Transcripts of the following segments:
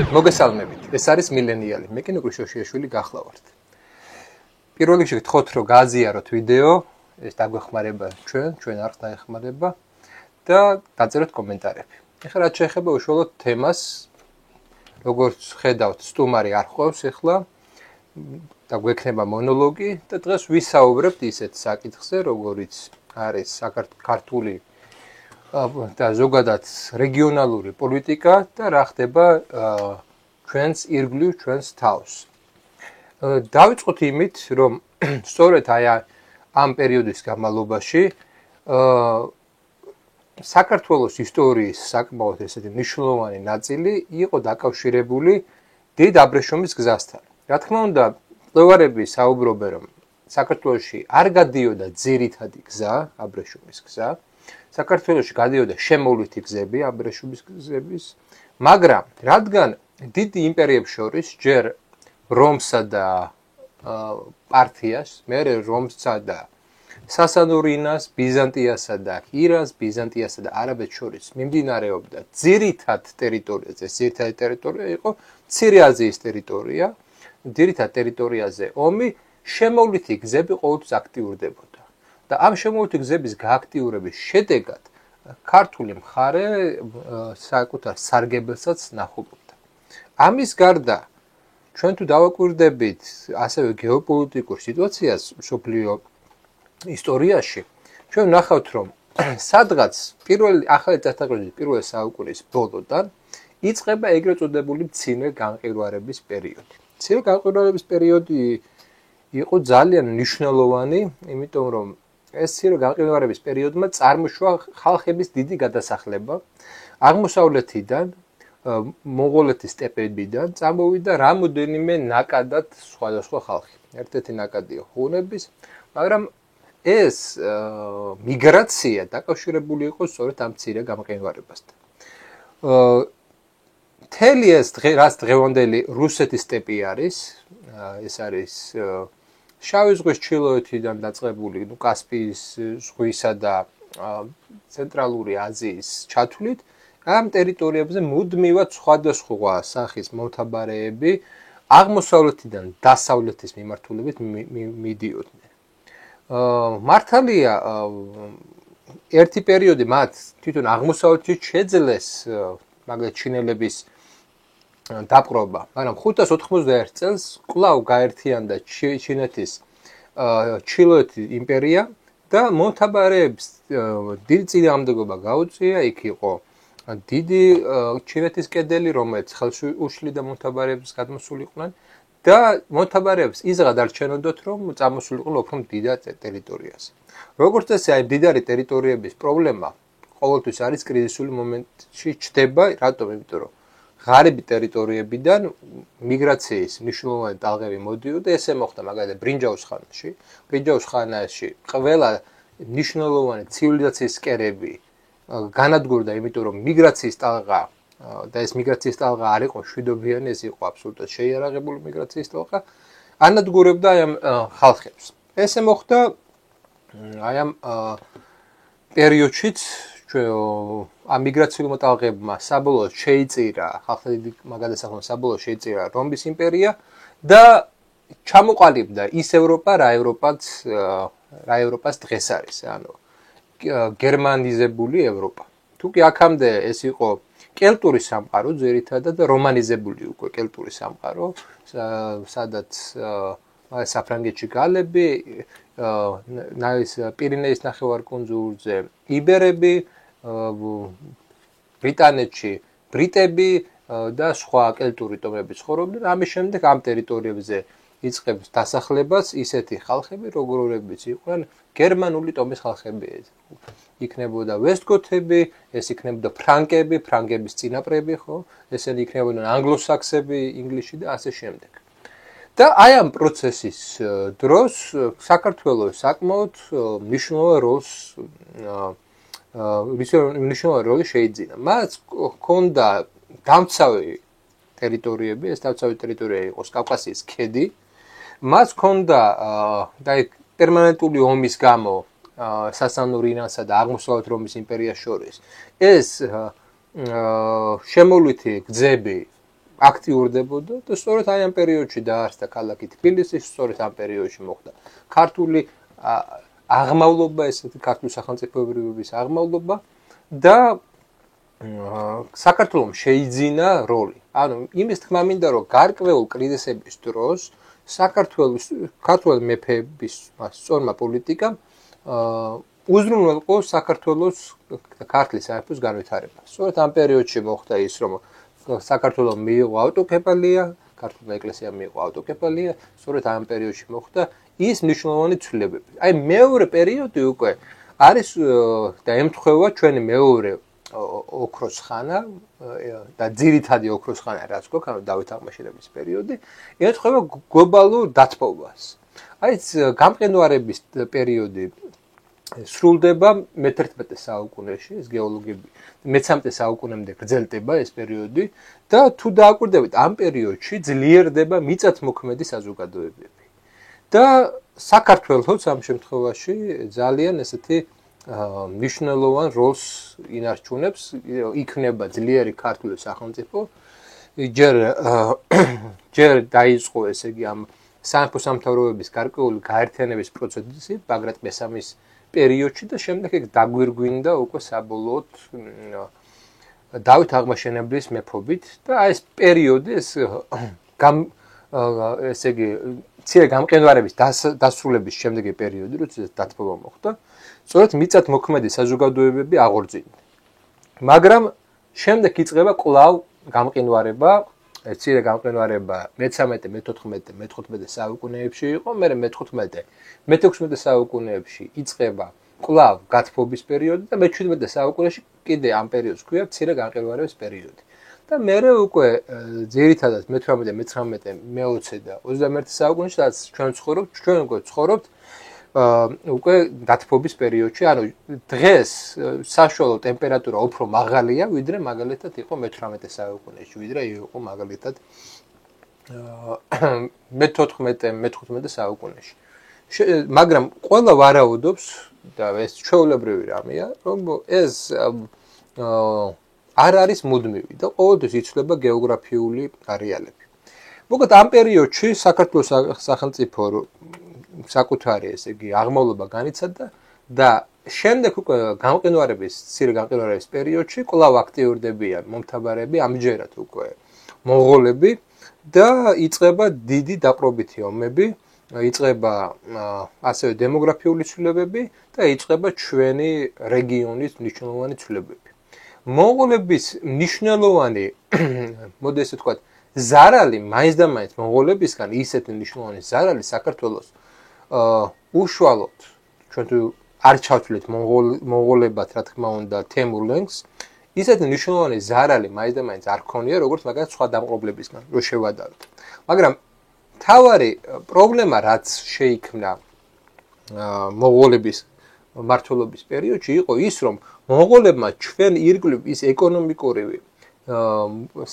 მოგესალმებით. ეს არის მილენიალი. მე კი ნუგრი შოშიაშვილი გახლავართ. პირველ რიგში გთხოვთ, რომ გააზიაროთ ვიდეო, ეს დაგვეხმარება ჩვენ არხს დაეხმარება და დაწეროთ კომენტარები. ეხლა რაც შეეხება უშუალოდ თემას, როგორც ხედავთ, სტუმარი არ ყვევს ეხლა და გვექნება მონოლოგი და დღეს ვისაუბრებთ ისეთ საკითხზე, როგორიც არის საქართველოს და ზოგადად რეგიონალური პოლიტიკა და რა ხდება ჩვენს ირგვლივ ჩვენს თავს. დავიწყოთ იმით, რომ სწორედ ამ პერიოდის განმავლობაში საქართველოს ისტორიის საკმაოდ ესეთი მნიშვნელოვანი ნაწილი იყო დაკავშირებული დიდ აბრეშუმის გზასთან. რა თქმა უნდა, მკვლევარები საუბრობენ, რომ საქართველოში არ გადიოდა ძირითადი გზა, აბრეშუმის გზა. საქართველოში გადიოდა შემოვლითი გზები, აბრეშუმის გზების, მაგრამ რადგან დიდი იმპერიებს შორის ჯერ რომსა და პართიას, მერე რომსა და სასანურინას, ბიზანტიასა და ირანს, ბიზანტიასა და არაბეთს შორის მიმდინარეობდა ძირითად ტერიტორიაზე, ძირითადი ტერიტორია იყო მცირე აზიის ტერიტორია, ძირითად ტერიტორიაზე ომი, შემოვლითი გზები ყოველთვის აქტიურდებოდა. და ამ შემოვლითი გზების გააქტიურების შედეგად ქართული მხარე საკუთარ სარგებელსაც ნახულობდა. ამის გარდა ჩვენ თუ დავაკვირდებით ასევე გეოპოლიტიკურ სიტუაციას მსოფლიო ისტორიაში, ჩვენ ვნახავთ, რომ სადღაც ახალი წელთაღრიცხვის პირველი საუკუნის ბოლოდან იწყება ეგრეთ წოდებული მცირე განყიდვარების პერიოდი. მცირე განყიდვარების პერიოდი იყო ძალიან მნიშვნელოვანი, იმიტომ რომ ეს მცირე განყიდვარების პერიოდმა წარმოშვა ხალხების დიდი გადასახლება აღმოსავლეთიდან, მონღოლეთის სტეპებიდან წამოვიდა რამოდენიმე ნაკადად სხვადასხვა ხალხი. ერთ-ერთი ნაკადია ჰუნების, მაგრამ ეს მიგრაცია დაკავშირებული იყო სწორედ ამ მცირე განყიდვარებასთან. მთელი ეს რაც დღევანდელი რუსეთის სტეპი არის, ეს არის შავი ზღვის ჩრდილოეთიდან დაწყებული, კასპიის ზღვისა და ცენტრალური აზიის ჩათვლით, ამ ტერიტორიებზე მუდმივად სხვადასხვა სახის მომთაბარეები აღმოსავლეთიდან დასავლეთის მიმართულებით მიდიოდნენ. მართალია ერთი პერიოდი მათ თვითონ აღმოსავლეთში შეძლეს მაგალითად ჩინელების დაპყრობა, მაგრამ 591 წელს კვლავ გაერთიანდა ჩინეთის ჩრდილოეთი იმპერია და მომთაბარეებს დიდი წინააღმდეგობა გაუწია. იქ იყო დიდი ჩინეთის კედელი, რომელიც ხელს უშლიდა მომთაბარეებს გადმოსულიყვნენ და მომთაბარეებს იზღად არ ჩენოდოთ, რომ წამოსულიყვნენ უფრო მდიდარ ტერიტორიაზე. როგორც წესი, აი მდიდარი ტერიტორიების პრობლემა ყოველთვის არის კრიზისული მომენტში ჩდება, რატომ? იმიტომ რომ ღარიბი ტერიტორიებიდან მიგრაციის მნიშვნელოვანი ტალღები მოდიოდა, ესე მოხდა მაგალითად ბრინჯაოს ხანაში. ბრინჯაოს ხანაში ყველა მნიშვნელოვანი ცივილიზაციის კერები განადგურდა, იმიტომ რომ მიგრაციის ტალღა და ეს მიგრაციის ტალღა არ იყო მშვიდობიანი, ეს იყო აბსოლუტურად შეიარაღებული მიგრაციის ტალღა, ანადგურებდა ამ ხალხებს. ესე მოხდა აი ამ პერიოდშიც ამ მიგრაციულმა ტალღებმა საბოლოოდ შეიწირა, ხალხთა დიდი გადასახლება საბოლოოდ შეიწირა რომის იმპერია და ჩამოყალიბდა ის ევროპა, რა ევროპას დღეს არის, ანუ გერმანიზებული ევროპა. თუკი აქამდე ეს იყო კელტური სამყარო ძირითადად და რომანიზებული უკვე კელტური სამყარო, სადაც საფრანგეთში გალები, პირინეის ნახევარკუნძულზე იბერები, ბრიტანეთში ბრიტები და სხვა კელტური ტომები ცხოვრობდნენ. ამის შემდეგ ამ ტერიტორიებზე იწყებს დასახლებას ისეთი ხალხები, როგორებიც იყვნენ გერმანული ტომის ხალხები. იქნებოდა ვესტგოთები, ეს იქნებოდა ფრანკები, ფრანგების წინაპრები, ხო? ესენი იქნებოდნენ ანგლოსაქსები ინგლისში და ასე შემდეგ. და აი ამ პროცესის დროს საქართველოს საკმაოდ მნიშვნელოვანი როლი შეიძინა. მას ჰქონდა დამცავი ტერიტორიები, ეს დამცავი ტერიტორია იყო კავკასიის ქედი. მას ჰქონდა და პერმანენტული ომის გამო სასანურინასა და აღმოსავლეთ რომის იმპერიას შორის ეს შემოვლითი გზები აქტიურდებოდა და სწორედ აი ამ პერიოდში დაარსდა ქალაქი თბილისი, სწორედ ამ პერიოდში მოხდა ქართული აღმავლობა, ესეთი ქართული სახელმწიფოებრიობის აღმავლობა და საქართველოს შეიძინა როლი. ანუ იმის თქმა მინდა, რომ გარკვეულ კრიზისების დროს ქართველ მეფეების სწორმა პოლიტიკამ უზრუნველყო საქართველოს ქართლის სამეფოს განვითარება. სწორედ ამ პერიოდში მოხდა ის, რომ საქართველოს მიიღო ავტოკეფალია, ქართულმა ეკლესიამ მიიღო ავტოკეფალია, სწორედ ამ პერიოდში მოხდა ის მნიშვნელოვანი ცვლილებები. აი მეორე პერიოდი უკვე არის და ემთხვევა ჩვენი მეორე ოქროს ხანა და ძირითადი ოქროს ხანა რაც გვაქვს, ანუ დავით აღმაშენებლის პერიოდი, ემთხვევა გლობალურ დათბობას. აი გამყინვარების პერიოდი სრულდება მე-11 საუკუნეში, ეს გეოლოგები მე-13 საუკუნემდე გრძელდება ეს პერიოდი და თუ დააკვირდებით ამ პერიოდში ძლიერდება მიწათმოქმედი საზოგადოებები. და საქართველოს ამ შემთხვევაში ძალიან ესეთი მნიშვნელოვან როლს ინარჩუნებს, იქნება ძლიერი ქართული სახელმწიფო. ჯერ დაიწყო ესე იგი ამ სამეფო სამთავროების გარკვეული გაერთიანების პროცესი ბაგრატ მესამის პერიოდში და შემდეგ ეგ დაგვირგვინდა უკვე საბოლოოდ დავით აღმაშენებლის მეფობით და აი ეს პერიოდი ესე იგი მცირე გამყინვარების დასრულების შემდეგი პერიოდი, როდესაც დათბობა მოხდა, სწორედ მიწათმოქმედი საზოგადოებები აღორძინდა. მაგრამ შემდეგ იწყება კვლავ გამყინვარება, მცირე გამყინვარება მე-13, მე-14, მე-15 საუკუნეებში იყო, მერე მე-15, მე-16 საუკუნეებში იწყება კვლავ გათბობის პერიოდი და მე-17 საუკუნეში კიდე ამ პერიოდს ქვია მცირე გამყინვარების პერიოდი. და მერე უკვე ძირითადად მე-18, მე-19, მე-20 და 21 საუკუნეში რაც ჩვენ ცხოვრობთ უკვე დათბობის პერიოდში, ანუ დღეს საშუალო ტემპერატურა უფრო მაღალია, ვიდრე მაგალითად იყო მე-18 საუკუნეში, ვიდრე იყო მაგალითად მე-14, მე-15 საუკუნეში. მაგრამ ყველა ვარაუდობს და ეს ჩვეულებრივი რამეა, რომ ეს არ არის მუდმივი და ყოველთვის იცვლება გეოგრაფიული არეალები. მოკლედ ამ პერიოდში საქართველოს სახელმწიფო საკუთარი ესე იგი აღმავლობა განიცადა და შემდეგ უკვე მცირე გამყინვარების პერიოდში კვლავ აქტიურდებიან მომთაბარები, ამჯერად უკვე მონღოლები და იწყება დიდი დაპყრობითი ომები, იწყება ასევე დემოგრაფიული ცვლილებები და იწყება ჩვენი რეგიონის მნიშვნელოვანი ცვლილებები. მონღოლების მნიშვნელოვანი, მოდი ესე ვთქვათ, ზარალი მაინც და მაინც მონღოლებისგან ისეთი მნიშვნელოვანი ზარალი საქართველოს უშუალოდ ჩვენ თუ არ ჩავთვლით მონღოლებად, რა თქმა უნდა, თემურლენგს, ისეთი მნიშვნელოვანი ზარალი მაინც და მაინც არ ქონია, როგორც მაგალითად სხვა დამპყრობლებისგან, რო შევადაროთ. მაგრამ თავარი პრობლემა რაც შეიქმნა მონღოლების მმართველობის პერიოდში იყო ის, რომ მონღოლებმა ჩვენ ირგვლივ ის ეკონომიკური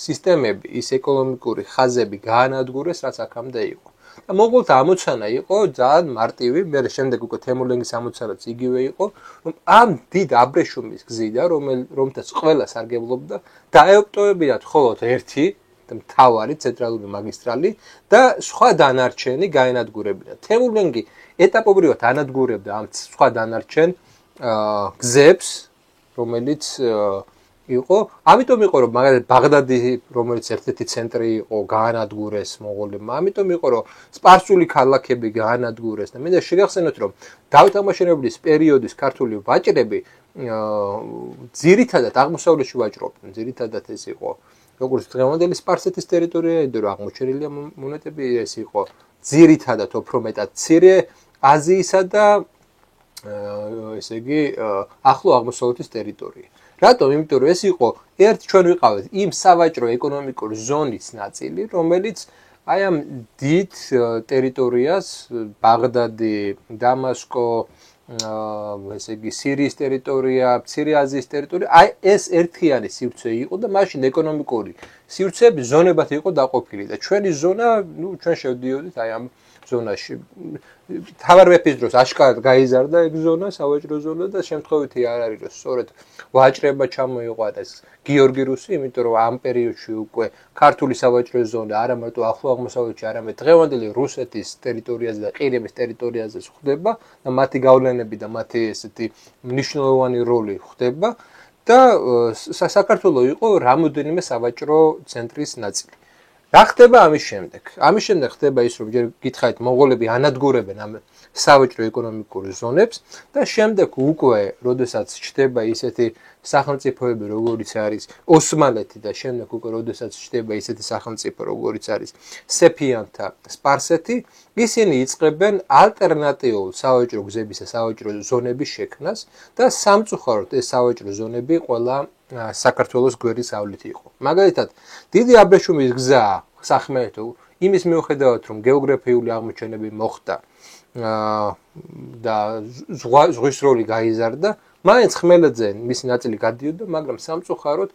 სისტემები, ის ეკონომიკური ხაზები გაანადგურეს, რაც აქამდე იყო. და მონღოლთა ამოცანა იყო ძალიან მარტივი, მე შემდეგ უკვე თემურლენგის ამოცანაც იგივე იყო, რომ ამ დიდ აბრეშუმის გზიდან, რომელთაც ყველა სარგებლობდა, დაეპტოებინათ მხოლოდ ერთი მთავარი ცენტრალური მაგისტრალი და სხვა დანარჩენი გაენადგურებინათ. თემურლენგი ეტაპობრივად ანადგურებდა ამ სხვა დანარჩენ გზებს, რომელიც იყო, ამიტომ იყო რომ მაგალითად ბაღდადი, რომელიც ერთ-ერთი ცენტრი იყო, გაანადგურეს მონღოლებმა, ამიტომ იყო რომ სპარსული ქალაქები გაანადგურეს და მინდა შეგახსენოთ რომ დავით აღმაშენებლის პერიოდის ქართული ვაჭრები ძირითადად აღმოსავლეთში ვაჭრობდნენ, ძირითადად ეს იყო როგორც დღევანდელი სპარსეთის ტერიტორია, იმიტომ რომ აღმოჩენილია მონეტები, ეს იყო ძირითადად უფრო მეტად მცირე აზიისა და ესე იგი ახლო აღმოსავლეთის ტერიტორია. რატომ? იმიტომ რომ ეს იყო ჩვენ ვიყავით იმ სავაჭრო ეკონომიკურ ზონის ნაწილი, რომელიც აი ამ დიდ ტერიტორიას ბაღდადი, დამასკო, ესე იგი სირიის ტერიტორია, მცირე აზიის ტერიტორია, აი ეს ერთიანი სივრცე იყო და მაშინ ეკონომიკური სივრცეები ზონებად იყო დაყოფილი და ჩვენი ზონა, ჩვენ შევდიოდით აი ამ ზონაში. თავარ მეფის დროს აშკარად გაიზარდა ეგ ზონა, სავაჭრო ზონა და შემთხვევითი არ არის რომ სწორედ ვაჭრება ჩამოიყვანეს გიორგი რუსი, იმიტომ რომ ამ პერიოდში უკვე ქართული სავაჭრო ზონა არა მარტო ახლო აღმოსავლეთში, არამედ დღევანდელი რუსეთის ტერიტორიაზე და ყირიმის ტერიტორიაზე ხდება და მათი გავლენები და მათი ესეთი მნიშვნელოვანი როლი ხდება და საქართველო იყო რამოდენიმე სავაჭრო ცენტრის ნაწილი. რა ხდება ამის შემდეგ? ამის შემდეგ ხდება ის, რომ ჯერ გითხარით, მონღოლები ანადგურებენ ამ სავაჭრო ეკონომიკურ ზონებს და შემდეგ უკვე, როდესაც ჩდება ისეთი სახელმწიფოები, როგორიც არის ოსმალეთი და შემდეგ უკვე, როდესაც ჩდება ისეთი სახელმწიფო, როგორიც არის სეფიანთა სპარსეთი, ისინი იწყებენ ალტერნატიულ სავაჭრო გზების და სავაჭრო ზონების შექმნას და სამწუხაროდ ეს სავაჭრო ზონები ყველა საქართველოს გვერდის ავლით იყო. მაგალითად, დიდი აბრეშუმის გზა სახმელეთო იმის მიუხედავად, რომ გეოგრაფიული აღმოჩენები მოხდა და ზღვის როლი გაიზარდა, მაინც ხმელეთზე მისი ნაწილი გადიოდა, მაგრამ სამწუხაროდ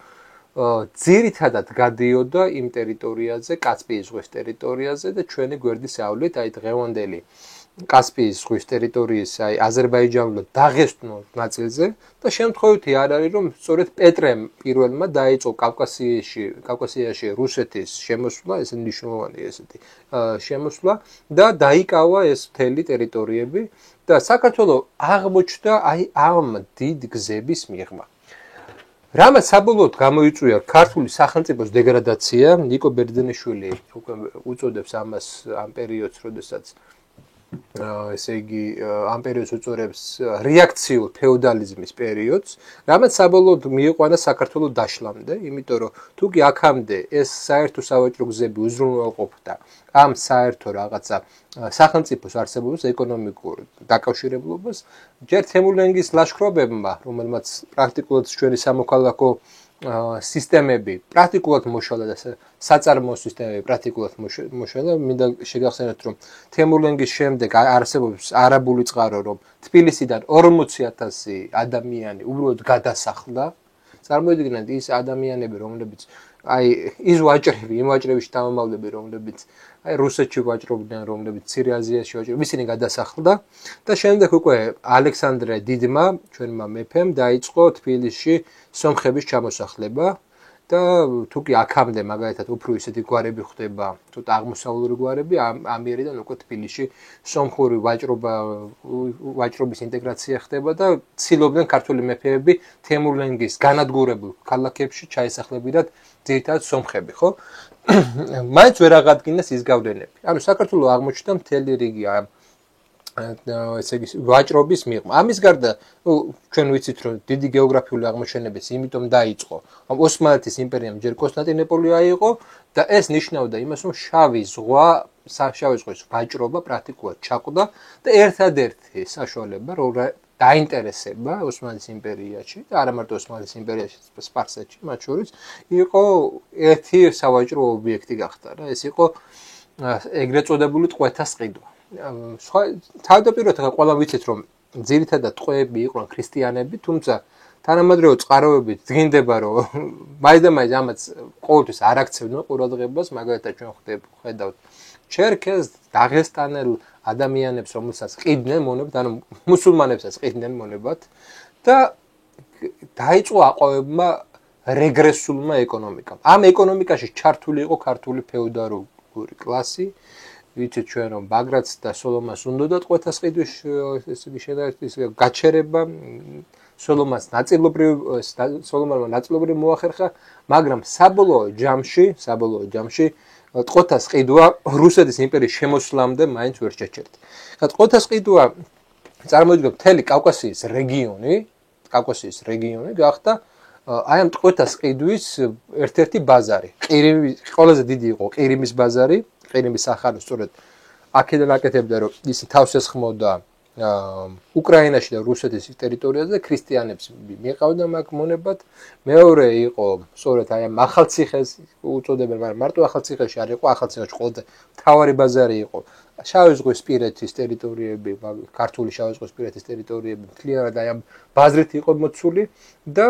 ძირითადად გადიოდა იმ ტერიტორიაზე, კასპიის ზღვის ტერიტორიაზე და ჩვენი გვერდის ავლით, აი დღევანდელი კასპიის ზღვის ტერიტორიის, აი აზერბაიჯანულ დაღესტნურ ნაწილზე და შემთხვევითი არ არის, რომ სწორედ პეტრემ პირველმა დაიწყო კავკასიაში რუსეთის შემოსვლა, ეს მნიშვნელოვანი ესეთი შემოსვლა და დაიკავა ეს მთელი ტერიტორიები და საქართველო აღმოჩნდა აი ამ დიდ გზების მიღმა. რამაც საბოლოოდ გამოიწვია ქართული სახელმწიფოს დეგრადაცია, ნიკო ბერძენიშვილი უკვე უწოდებს ამას ამ პერიოდს, როდესაც ესე იგი ამ პერიოდს უწოდებს რეაქციულ ფეოდალიზმის პერიოდს, რამაც საბოლოოდ მიიყვანა საქართველოს დაშლამდე, იმიტომ რომ თუ კი აქამდე ეს საერთო სავაჭრო გზები უზრუნველყოფდა ამ საერთო რაღაცა სახელმწიფოს არსებობას, ეკონომიკურ დაკავშირებლობას, ჯერ თემურლენგის ლაშქრობებმა, რომელმაც პრაქტიკულად ჩვენი სამოქალაქო სისტემები პრაქტიკულად მოშალა და საწარმოო სისტემები პრაქტიკულად მოშალა. მინდა შეგახსენოთ, რომ თემურლენგის შემდეგ არსებობს არაბული წყარო, რომ თბილისიდან 40,000 ადამიანი უბრალოდ გადასახლდა. წარმოიდგინეთ ის ადამიანები, რომლებიც აი ის ვაჭრები, იმ ვაჭრების შთამომავლები, რომლებიც აი რუსეთში ვაჭრობდნენ, რომლებიც მცირე აზიაში ვაჭრობდნენ, ისინი გადასახლდა და შემდეგ უკვე ალექსანდრე დიდმა, ჩვენმა მეფემ დაიწყო თბილისში სომხების ჩამოსახლება და თუ კი აქამდე მაგალითად უფრო ისეთი გვარები ხდება, თუ აღმოსავლური გვარები, ამიერიდან უკვე თბილისში სომხური ვაჭრობის ინტეგრაცია ხდება და ცდილობდნენ ქართული მეფეები თემურლენგის განადგურებულ ქალაქებში ჩაესახლებინათ ძირითადად სომხები, ხო? მაინც ვერ აღადგინეს ის გავლენები. ანუ საქართველოს აღმოჩნდა მთელი რიგი ესე იგი ვაჭრობის მიღმა. ამის გარდა, ჩვენ ვიცით, რომ დიდი გეოგრაფიული აღმოჩენებიც იმიტომ დაიწყო, რომ ოსმალეთის იმპერიამ ჯერ კონსტანტინოპოლი აიღო და ეს ნიშნავდა იმას, რომ შავი ზღვის ვაჭრობა პრაქტიკულად ჩაკვდა და ერთადერთი საშუალება, რომ დაინტერესება ოსმალეთის იმპერიაში და არა მარტო ოსმალეთის იმპერიაში, სპარსეთში, მათ შორის იყო ერთი სავაჭრო ობიექტი გახდა რა, ეს იყო ეგრეთ წოდებული ტყვეთა სყიდვა. თავდაპირველად ყველა ვიცით, რომ ძირითადად ტყვეები იყვნენ ქრისტიანები, თუმცა თანამედროვე წყაროებით დგინდება, რომ მაინც და მაინც ამაც ყოველთვის არ აქცევდნენ ყურადღებას, მაგალითად ჩვენ ხედავთ ჩერქეზ, დაღესტანელ ადამიანებს, რომელსაც ყიდნენ მონებად, ანუ მუსულმანებსაც ყიდნენ მონებად და დაიწყო აყვავებმა რეგრესულმა ეკონომიკამ. ამ ეკონომიკაში ჩართული იყო ქართული ფეოდალური კლასი. ვიცით ჩვენ, რომ ბაგრატს და სოლომას უნდოდა ტყვეთა სყიდვის შენარჩუნის გაჩერება, სოლომანმა ნაწილობრივ მოახერხა, მაგრამ საბოლოო ჯამში ტყვეთა სყიდვა რუსეთის იმპერიის შემოსვლამდე მაინც ვერ შეჩერდა. ტყვეთა სყიდვა წარმოიდგინეთ მთელი კავკასიის რეგიონი გახდა აი ამ ტყვეთა სყიდვის ერთ-ერთი ბაზარი. ყველაზე დიდი იყო ყირიმის ბაზარი, ყირიმის სახანო სწორედ აქედან აკეთებდა, რომ ის თავს ესხმოდა უკრაინაში და რუსეთის ტერიტორიაზე ქრისტიანებს მიეყავდა მაგ მონებად. მეორე იყო სწორედ აი ამ ახალციხეს უწოდებენ, მაგრამ მარტო ახალციხეში არ იყო, ახალციხეში ყველაზე მთავარი ბაზარი იყო შავი ზღვისპირეთის ტერიტორიები, ქართული შავი ზღვისპირეთის ტერიტორიები მთლიანად აი ამ ბაზრით იყო მოცული და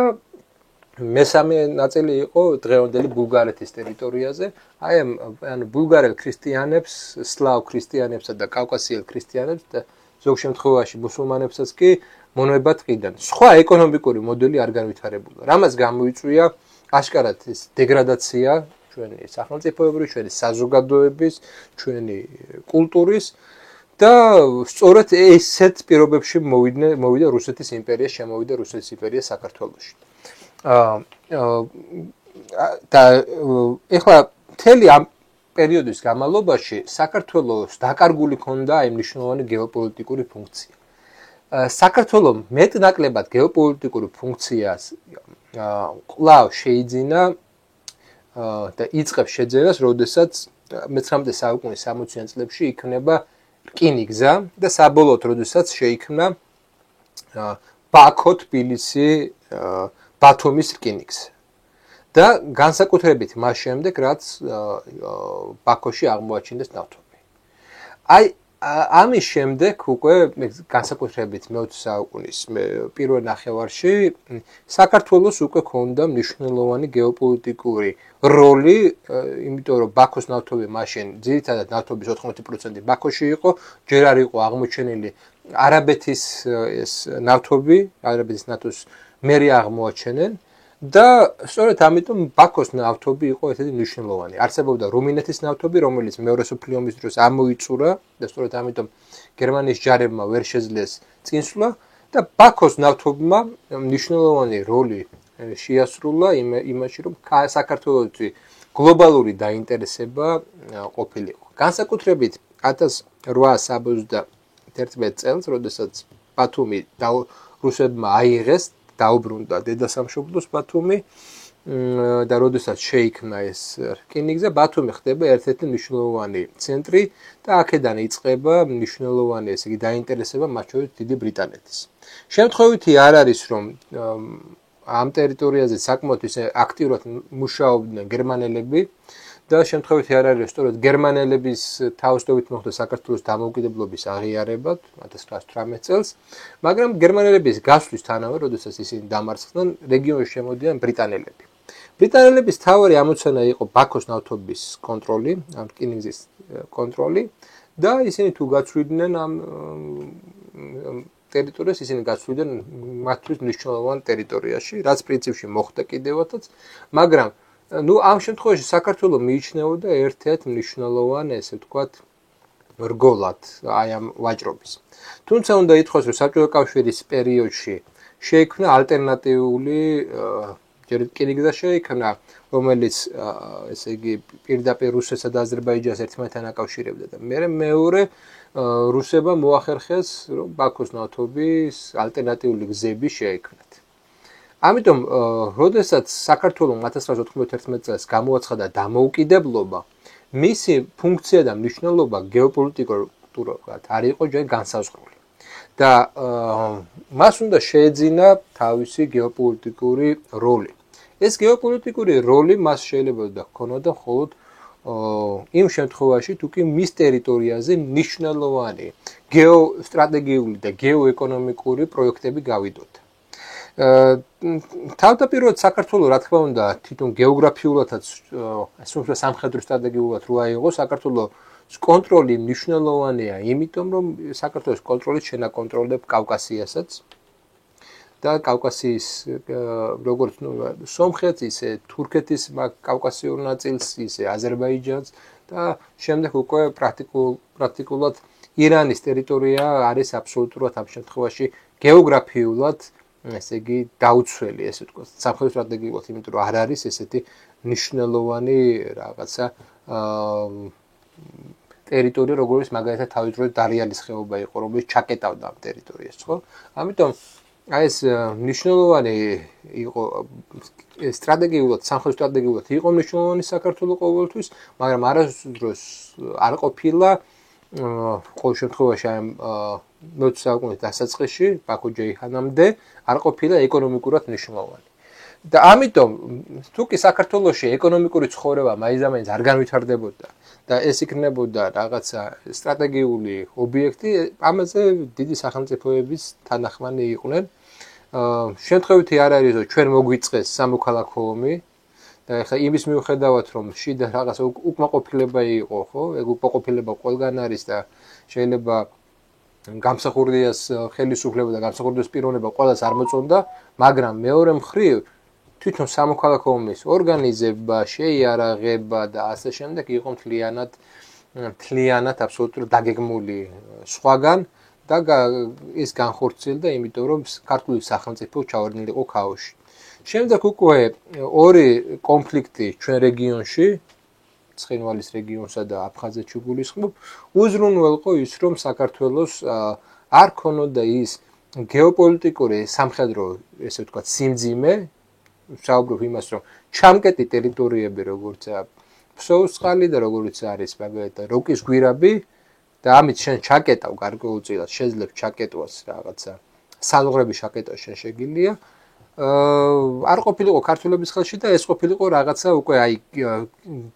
მესამე ნაწილი იყო დღევანდელი ბულგარეთის ტერიტორიაზე. აი ანუ ბულგარელ ქრისტიანებს, სლავ ქრისტიანებსა და კავკასიელ ქრისტიანებს და ზოგ შემთხვევაში მუსულმანებსაც კი მონებად ყიდან. სხვა ეკონომიკური მოდელი არ განვითარებულა. რამაც გამოიწვია აშკარად ეს დეგრადაცია ჩვენი სახელმწიფოებრივი, ჩვენი საზოგადოების, ჩვენი კულტურის და სწორედ ესეთ პირობებში მოვიდა რუსეთის იმპერია, შემოვიდა რუსეთის იმპერია საქართველოში. და ეხლა მთელი ამ პერიოდის განმავლობაში საქართველოს დაკარგული ჰქონდა აი მნიშვნელოვანი გეოპოლიტიკური ფუნქცია. საქართველოს მეტნაკლებად გეოპოლიტიკური ფუნქციას კვლავ შეიძინა და იწყებს შეძენას, როდესაც მე-19 საუკუნის 60-იან წლებში იქმნება რკინიგზა და საბოლოოდ როდესაც შეიქმნა ბაქო, თბილისი, ბათუმის რკინიგზა. და განსაკუთრებით მას შემდეგ, რაც ბაქოში აღმოაჩინეს ნავთობი. აი ამის შემდეგ უკვე განსაკუთრებით მე-20 საუკუნის პირველ ნახევარში საქართველოს უკვე ჰქონდა მნიშვნელოვანი გეოპოლიტიკური როლი, იმიტომ რომ ბაქოს ნავთობი მაშინ ძირითადად ნავთობის 80% ბაქოში იყო, ჯერ არ იყო აღმოჩენილი არაბეთის ეს ნავთობი, არაბეთის ნავთობს მერე აღმოაჩენენ და სწორედ ამიტომ ბაქოს ნავთობი იყო ერთ-ერთი მნიშვნელოვანი. არსებობდა რუმინეთის ნავთობი, რომელიც მეორე მსოფლიო ომის დროს ამოიწურა და სწორედ ამიტომ გერმანიის ჯარებმა ვერ შეძლეს წინსვლა და ბაქოს ნავთობმა მნიშვნელოვანი როლი შეასრულა იმაში, რომ საქართველოსი გლობალური დაინტერესება ყოფილიყო. განსაკუთრებით 1871 წელს, როდესაც ბათუმი რუსებმა აიღეს, დაუბრუნდა დედასამშობლოს ბათუმი და როდესაც შეიქმნა ეს რკინიგზა, ბათუმი ხდება ერთ-ერთი მნიშვნელოვანი ცენტრი და აქედან იწყება მნიშვნელოვანი ესე იგი დაინტერესება მათ შორის დიდი ბრიტანეთის. შემთხვევითი არ არის, რომ ამ ტერიტორიაზე საკმაოდ ისე აქტიურად მუშაობდნენ გერმანელები და შემთხვევითი არ არის, სწორედ გერმანელების თავისთავად მოხდა საქართველოს დამოუკიდებლობის აღიარება 1918 წელს, მაგრამ გერმანელების გასვლისთანავე, როდესაც ისინი დამარცხდნენ, რეგიონში შემოდიან ბრიტანელები. ბრიტანელების თავარი ამოცანა იყო ბაქოს ნავთობის კონტროლი, ამ რკინიგზის კონტროლი და ისინი თუ გაცვლიდნენ ამ ტერიტორიას, ისინი გაცვლიდნენ მათთვის მნიშვნელოვან ტერიტორიაში, რაც პრინციპში მოხდა კიდევაც, მაგრამ ამ შემთხვევაში საქართველოს მიიჩნეოდა ერთ-ერთ მნიშვნელოვან, ესე ვთქვათ, რგოლად აი ამ ვაჭრობის. თუმცა უნდა ითქვას, რომ საბჭოთა კავშირის პერიოდში შეიქმნა ალტერნატიული რკინიგზა შეიქმნა, რომელიც ესე იგი პირდაპირ რუსეთსა და აზერბაიჯანს ერთმანეთთან აკავშირებდა და მეორე რუსებმა მოახერხეს, რომ ბაქოს ნავთობის ალტერნატიული გზები შეექმნათ. ამიტომ, როდესაც საქართველოს 1991 წელს გამოაცხადა დამოუკიდებლობა, მისი ფუნქცია და მნიშვნელობა გეოპოლიტიკურად არ იყო ჯერ განსაზღვრული. და მას უნდა შეეძინა თავისი გეოპოლიტიკური როლი. ეს გეოპოლიტიკური როლი მას შეიძლება ჰქონოდა მხოლოდ იმ შემთხვევაში, თუ კი მის ტერიტორიაზე მნიშვნელოვანი გეოსტრატეგიული და გეოეკონომიკური პროექტები გავიდოდა. თავდაპირველად საქართველოს რა თქმა უნდა თვითონ გეოგრაფიულადაც ასე სამხედრო სტრატეგიულად რო აიღო საქართველოს კონტროლი მნიშვნელოვანია, იმიტომ რომ საქართველოს კონტროლით შენაკონტროლებ კავკასიასაც და კავკასიის როგორც სომხეთს, ისე თურქეთის კავკასიურ ნაწილს, ისე აზერბაიჯანს და შემდეგ უკვე პრაქტიკულად ირანის ტერიტორია არის აბსოლუტურად ამ შემთხვევაში გეოგრაფიულად ესე იგი დაუცველი, ესე ვთქვათ, სამხედრო სტრატეგიულად, იმიტომ რომ არ არის ესეთი მნიშვნელოვანი რაღაცა ტერიტორია, როგორც მაგალითად თავის დროს დარიალის ხეობა იყო, რომელიც ჩაკეტავდა ამ ტერიტორიას, ხო? ამიტომ აი ეს მნიშვნელოვანი იყო სტრატეგიულად, სამხედრო სტრატეგიულად იყო მნიშვნელოვანი საქართველოს ყოველთვის, მაგრამ არასდროს არ ყოფილა ყოველ შემთხვევაში აი მე-20 საუკუნის დასაწყისში, ბაქო-ჯეიჰანამდე არ ყოფილა ეკონომიკურად მნიშვნელოვანი. და ამიტომ თუ კი საქართველოში ეკონომიკური ცხოვრება მაინც არ განვითარდებოდა და ეს იქნებოდა რაღაცა სტრატეგიული ობიექტი, ამაზე დიდი სახელმწიფოების თანახმანი იყვნენ შემთხვევითი არ არის რომ ჩვენ მოგვიწყეს სამოქალაქო ომი და ეხლა იმის მიუხედავად რომ შიდა რაღაც უკმაყოფილება იყო, ხო? ეგ უკმაყოფილება ყველგან არის და შეიძლება გამსახურდიას ხელისუფლება და გამსახურდიას პიროვნება ყველას არ მოწონდა, მაგრამ მეორე მხრივ თვითონ სამოქალაქო ომის ორგანიზება, შეიარაღება და ასე შემდეგ იყო მთლიანად აბსოლუტურად დაგეგმული სხვაგან და ის განხორციელდა, იმიტომ რომ ქართული სახელმწიფო ჩავარდნილი იყო ქაოსში. შემდეგ უკვე ორი კონფლიქტი ჩვენ რეგიონში, ცხინვალის რეგიონსა და აფხაზეთში გულისხმობ, უზრუნველყო ის, რომ საქართველოს არ ქონოდა ის გეოპოლიტიკური სამხედრო, ესე ვთქვათ, სიმძიმე, საუბრობ იმას, რომ ჩამკეტი ტერიტორიები, როგორიცაა ფსოუსწყალი და როგორიც არის მაგალითად როკის გვირაბი და ამით შენ ჩაკეტავ გარკვეულწილად, შეძლებ ჩაკეტვას რაღაცა საზღვრების ჩაკეტვა შენ შეგიძლია. არ ყოფილიყო ქართველების ხელში და ეს ყოფილიყო რაღაცა უკვე აი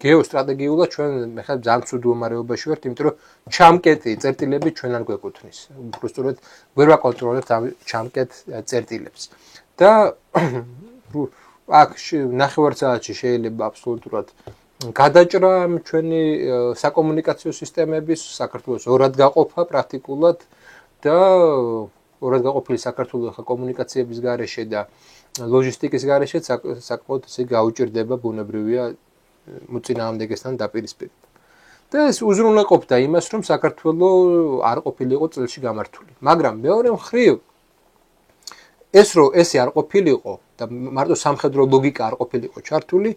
გეოსტრატეგიულად ჩვენ ხა ძალიან ცუდ მდგომარეობაში ვართ, იმიტომ რომ ჩამკეტი წერტილები ჩვენ არ გვეკუთვნის. უბრალოდ ვერ ვაკონტროლებთ ამ ჩამკეტ წერტილებს. და აქ ნახევარსაათში შეიძლება აბსოლუტურად გადაჭრა ჩვენი საკომუნიკაციო სისტემების, საქართველოს ორად გაყოფა პრაქტიკულად და ორად გაყოფილი საქართველოს კომუნიკაციების გარეშე და ლოჯისტიკის გარეშე საკმაოდ ისე გაუჭირდება ბუნებრივია მოწინააღმდეგესთან დაპირისპირება. და ეს უზრუნველყოფდა იმას, რომ საქართველოს არ ყოფილიყო წელში გამართული. მაგრამ მეორე მხრივ ეს რომ ესე არ ყოფილიყო და მარტო სამხედრო ლოგიკა არ ყოფილიყო ჩართული,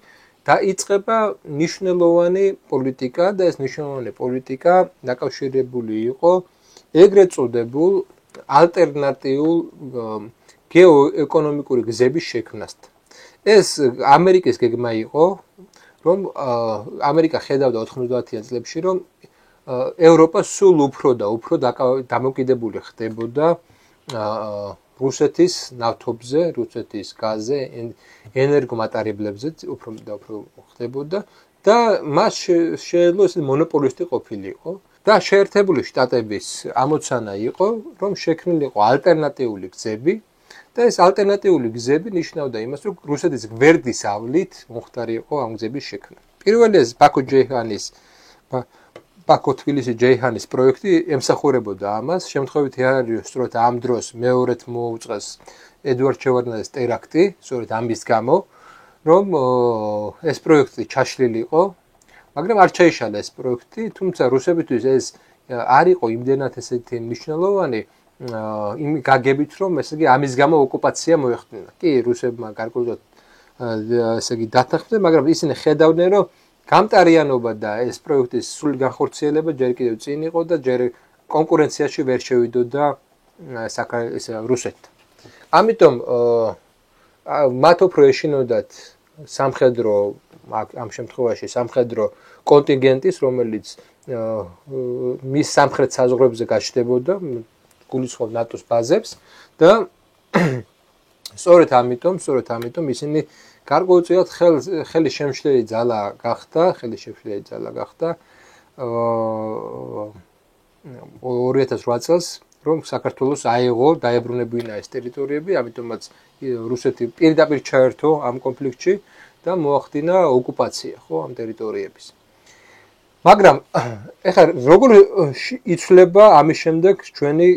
დაიწყება ნიშნულოვანი პოლიტიკა და ეს ნიშნულოვანი პოლიტიკა დაკავშირებული იყო ეგრეთ წოდებულ ალტერნატიულ გეოეკონომიკური გზების შექმნასთან. ეს ამერიკის გეგმა იყო, რომ ამერიკა ხედავდა 90-იან წლებში, რომ ევროპა სულ უფრო და უფრო დამოკიდებული ხდებოდა რუსეთის ნავთობზე, რუსეთის გაზზე, ენერგომატარებლებზე უფრო და უფრო ხდებოდა და მას შეეძლო ეს მონოპოლისტი ყოფილიყო და შეერთებული შტატების ამოცანა იყო, რომ შექმნილიყო ალტერნატიული გზები და ეს ალტერნატიული გზები ნიშნავდა იმას, რომ რუსეთის გვერდის ავლით მომხდარი იყო ამ გზების შექმნა. პირველი ეს ბაქო-თბილისი-ჯეიჰანის პროექტი ემსახურებოდა ამას, შემთხვევითი არ არის, სწორედ ამ დროს მეორედ მოუწყეს ედუარდ შევარდნაძის ტერაქტი, სწორედ ამის გამო, რომ ეს პროექტი ჩაშლილიყო, მაგრამ არ ჩაიშალა ეს პროექტი, თუმცა რუსებისთვის ეს არ იყო იმდენად ესეთი მნიშვნელოვანი იმ გაგებით, რომ ესე იგი ამის გამო ოკუპაცია მოეხდინა. კი, რუსებმა გარკვეულად ესე იგი დათანხმდნენ, მაგრამ ისინი ხედავდნენ, რომ გამტარიანობა და ეს პროექტის სრული განხორციელება ჯერ კიდევ წინ იყო და ჯერ კონკურენციაში ვერ შევიდოდა რუსეთთან. ამიტომ მათ უფრო ეშინოდათ სამხედრო ამ შემთხვევაში სამხედრო კონტინგენტის, რომელიც მის სამხრეთ საზღვრებზე გაჩნდებოდა, გულისხმობ ნატოს ბაზებს და სწორედ ამიტომ ისინი გარკვეულწილად ხელი შემშლელი ძალა გახდა 2008 წელს, რომ საქართველოს აიღო, დაებრუნებინა ეს ტერიტორიები, ამიტომაც რუსეთი პირდაპირ ჩაერთო ამ კონფლიქტში და მოახდინა ოკუპაცია, ხო, ამ ტერიტორიების. მაგრამ ეხლა როგორ იცვლება ამის შემდეგ ჩვენი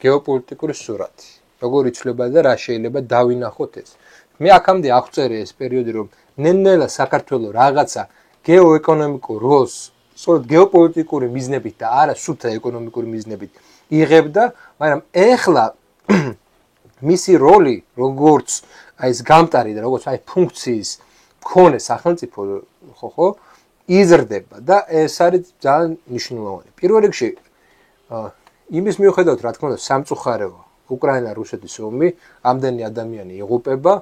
გეოპოლიტიკური სურათი? როგორ იცვლება და რა შეიძლება დავინახოთ ეს? მე აქამდე აღწერე ეს პერიოდი, რომ ნელ-ნელა საქართველოს რაღაცა გეოეკონომიკურ როლს, სწორედ გეოპოლიტიკური მიზნებით და არა სუფთა ეკონომიკური მიზნებით იღებდა, მაგრამ ეხლა მისი როლი, როგორც აი ეს გამტარი და როგორც აი ფუნქციის მქონე სახელმწიფო, ხო, იზრდება და ეს არის ძალიან მნიშვნელოვანი. პირველ რიგში იმის მიუხედავად, რა თქმა უნდა, სამწუხარეო უკრაინა-რუსეთის ომი, ამდენი ადამიანი იღუპება,